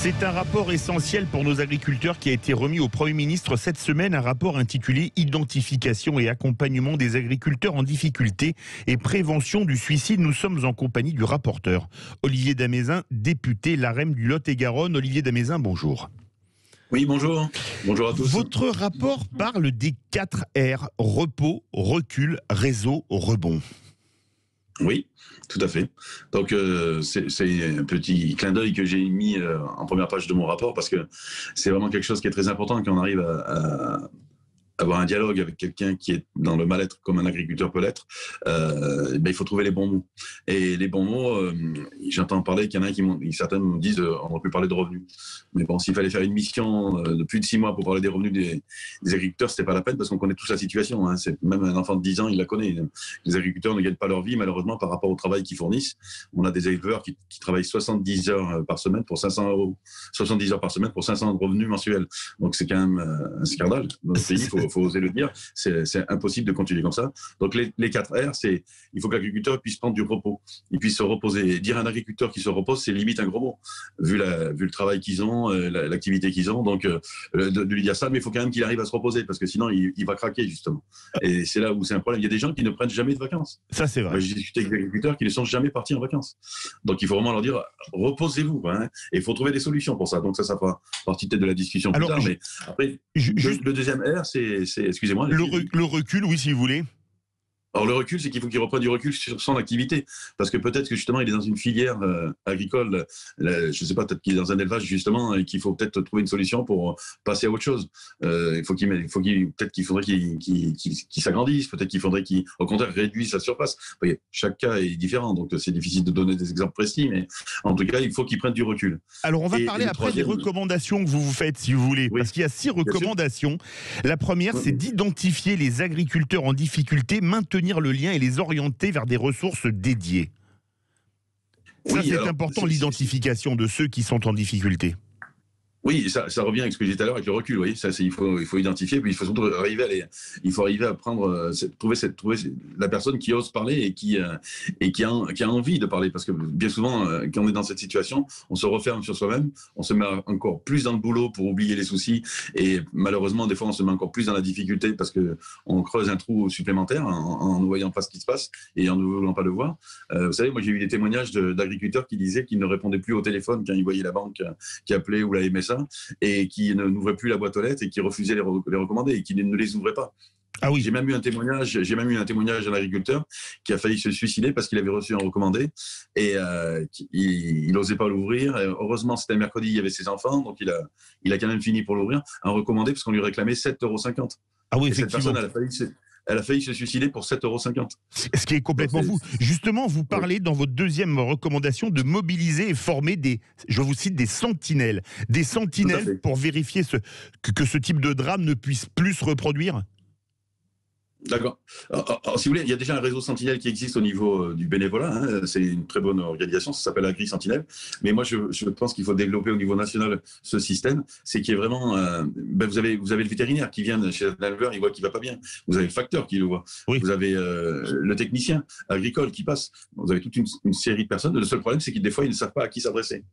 C'est un rapport essentiel pour nos agriculteurs qui a été remis au Premier ministre cette semaine, un rapport intitulé « Identification et accompagnement des agriculteurs en difficulté et prévention du suicide ». Nous sommes en compagnie du rapporteur, Olivier Damézin, député LAREM du Lot-et-Garonne. Olivier Damézin, bonjour. Oui, bonjour. Bonjour à tous. Votre rapport parle des 4 R, repos, recul, réseau, rebond. Oui, tout à fait. Donc, c'est un petit clin d'œil que j'ai mis en première page de mon rapport parce que c'est vraiment quelque chose qui est très important quand on arrive à avoir un dialogue avec quelqu'un qui est dans le mal-être comme un agriculteur peut l'être. Il faut trouver les bons mots. Et les bons mots, j'entends parler qu'il y en a certains me disent on aurait pu parler de revenus. Mais bon, s'il fallait faire une mission de plus de 6 mois pour parler des revenus des agriculteurs, c'était pas la peine parce qu'on connaît tous la situation. Hein. Même un enfant de 10 ans, il la connaît. Les agriculteurs ne gagnent pas leur vie, malheureusement, par rapport au travail qu'ils fournissent. On a des éleveurs qui travaillent 70 heures par semaine pour 500 euros. 70 heures par semaine pour 500 revenus mensuels. Donc, c'est quand même un scandale. Dans le pays, il faut oser le dire. C'est impossible de continuer comme ça. Donc, les 4 R, il faut que l'agriculteur puisse prendre du repos. Il puisse se reposer. Dire à un agriculteur qui se repose, c'est limite un gros mot. Vu le travail qu'ils ont, l'activité qu'ils ont. Donc, de lui dire ça, mais il faut quand même qu'il arrive à se reposer parce que sinon, il va craquer, justement. Et c'est là où c'est un problème. Il y a des gens qui ne prennent jamais de vacances. Ça, c'est vrai. J'ai discuté avec des agriculteurs qui ne sont jamais partis en vacances. Donc, il faut vraiment leur dire, reposez-vous. Hein, et il faut trouver des solutions pour ça. Donc, ça fera partie peut-être de la discussion plus tard. Mais après, le deuxième R, c'est excusez-moi. Le recul, oui, si vous voulez. Alors le recul, c'est qu'il faut qu'il reprenne du recul sur son activité, parce que peut-être que justement il est dans une filière agricole, je sais pas, peut-être qu'il est dans un élevage justement et qu'il faut peut-être trouver une solution pour passer à autre chose. Peut-être qu'il faudrait qu'il s'agrandisse, peut-être qu'il faudrait qu'il, au contraire, réduise sa surface. Voyez, chaque cas est différent, donc c'est difficile de donner des exemples précis, mais en tout cas il faut qu'il prenne du recul. Alors on va parler après des recommandations que vous vous faites, si vous voulez, parce qu'il y a 6 recommandations. La première, c'est d'identifier les agriculteurs en difficulté, maintenir le lien et les orienter vers des ressources dédiées. Ça, c'est important, l'identification de ceux qui sont en difficulté. Oui, ça revient avec ce que j'ai dit tout à l'heure avec le recul. Oui, ça, il faut identifier, puis il faut surtout arriver à prendre, trouver la personne qui ose parler et qui a envie de parler, parce que bien souvent, quand on est dans cette situation, on se referme sur soi-même, on se met encore plus dans le boulot pour oublier les soucis, et malheureusement, des fois, on se met encore plus dans la difficulté parce que on creuse un trou supplémentaire en ne voyant pas ce qui se passe et en ne voulant pas le voir. Vous savez, moi, j'ai eu des témoignages d'agriculteurs qui disaient qu'ils ne répondaient plus au téléphone quand ils voyaient la banque qui appelait ou la MSA. Et qui n'ouvrait plus la boîte aux lettres et qui refusait les recommander et qui ne les ouvrait pas. Ah oui. J'ai même eu un témoignage d'un agriculteur qui a failli se suicider parce qu'il avait reçu un recommandé et il n'osait pas l'ouvrir. Heureusement, c'était un mercredi, il y avait ses enfants, donc il a quand même fini pour l'ouvrir, un recommandé parce qu'on lui réclamait 7,50 €. Ah oui, et effectivement. Cette personne, elle a failli se suicider pour 7,50 €. Ce qui est complètement fou. Justement, vous parlez dans votre deuxième recommandation de mobiliser et former je vous cite, des sentinelles. Des sentinelles pour vérifier que ce type de drame ne puisse plus se reproduire. D'accord. Alors, si vous voulez, il y a déjà un réseau Sentinelle qui existe au niveau du bénévolat. Hein. C'est une très bonne organisation, ça s'appelle Agri Sentinelle. Mais moi, je pense qu'il faut développer au niveau national ce système. C'est qu'il y ait vraiment... vous avez le vétérinaire qui vient chez l'éleveur, il voit qu'il va pas bien. Vous avez le facteur qui le voit. Oui. Vous avez le technicien agricole qui passe. Vous avez toute une série de personnes. Le seul problème, c'est que des fois, ils ne savent pas à qui s'adresser.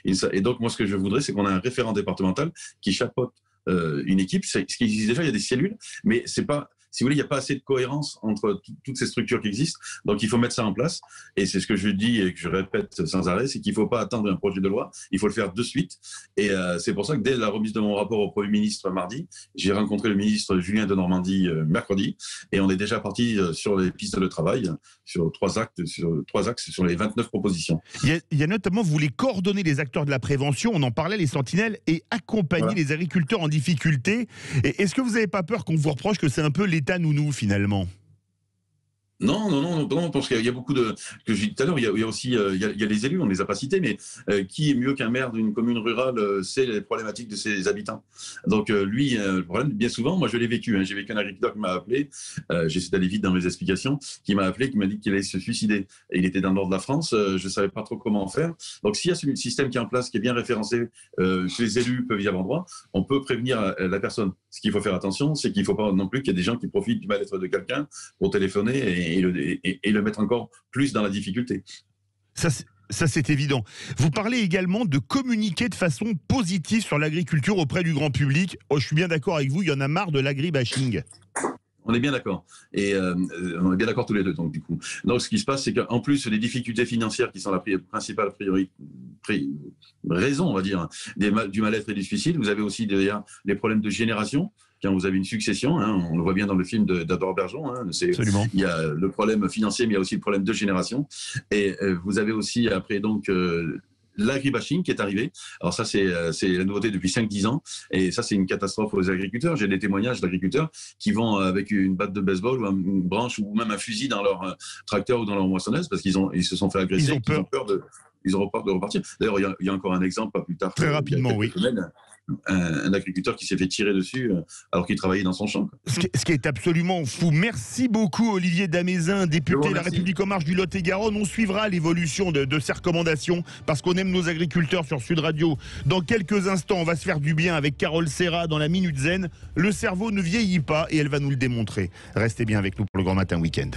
Et donc, moi, ce que je voudrais, c'est qu'on ait un référent départemental qui chapeaute une équipe. Ce qui existe déjà, il y a des cellules, mais c'est pas... Si vous voulez, il n'y a pas assez de cohérence entre toutes ces structures qui existent. Donc, il faut mettre ça en place. Et c'est ce que je dis et que je répète sans arrêt, c'est qu'il ne faut pas attendre un projet de loi. Il faut le faire de suite. Et c'est pour ça que dès la remise de mon rapport au Premier ministre mardi, j'ai rencontré le ministre Julien Denormandie mercredi. Et on est déjà parti sur les pistes de travail, sur 3 axes, sur les 29 propositions. Il y a notamment, vous voulez coordonner les acteurs de la prévention, on en parlait, les sentinelles, et accompagner les agriculteurs en difficulté. Et est-ce que vous n'avez pas peur qu'on vous reproche que c'est un peu l'État nounou finalement? Non, parce qu'il y a beaucoup de... que j'ai dit tout à l'heure, il y a aussi il y a les élus, on ne les a pas cités, mais qui est mieux qu'un maire d'une commune rurale sait les problématiques de ses habitants. Donc lui, le problème, bien souvent, moi je l'ai vécu. Hein, j'ai vécu un agriculteur qui m'a appelé, j'essaie d'aller vite dans mes explications, qui m'a appelé, qui m'a dit qu'il allait se suicider. Et il était dans le nord de la France, je ne savais pas trop comment faire. Donc s'il y a ce système qui est en place, qui est bien référencé, que les élus peuvent y avoir droit, on peut prévenir la personne. Ce qu'il faut faire attention, c'est qu'il ne faut pas non plus qu'il y ait des gens qui profitent du mal-être de quelqu'un pour téléphoner et le mettre encore plus dans la difficulté. Ça, Ça, c'est évident. Vous parlez également de communiquer de façon positive sur l'agriculture auprès du grand public. Oh, je suis bien d'accord avec vous, il y en a marre de l'agribashing. On est bien d'accord. Et on est bien d'accord tous les deux, donc, du coup. Donc, ce qui se passe, c'est qu'en plus, les difficultés financières qui sont la principale raison, on va dire, du mal-être et du suicide, vous avez aussi derrière les problèmes de génération. Quand vous avez une succession, hein, on le voit bien dans le film d'Adore Bergeron, hein, Absolument. il y a le problème financier, mais il y a aussi le problème de génération. Et vous avez aussi après donc l'agribashing qui est arrivé. Alors ça, c'est la nouveauté depuis 5-10 ans. Et ça, c'est une catastrophe aux agriculteurs. J'ai des témoignages d'agriculteurs qui vont avec une batte de baseball ou une branche ou même un fusil dans leur tracteur ou dans leur moissonneuse parce ils se sont fait agresser. Ils ont peur de repartir. D'ailleurs, il y a encore un exemple, pas plus tard. Très rapidement, oui. Un agriculteur qui s'est fait tirer dessus alors qu'il travaillait dans son champ. Ce qui est absolument fou. Merci beaucoup Olivier Damézin, député de La République En Marche du Lot-et-Garonne. On suivra l'évolution de ces recommandations parce qu'on aime nos agriculteurs sur Sud Radio. Dans quelques instants, on va se faire du bien avec Carole Serra dans la Minute Zen. Le cerveau ne vieillit pas et elle va nous le démontrer. Restez bien avec nous pour le Grand Matin Week-end.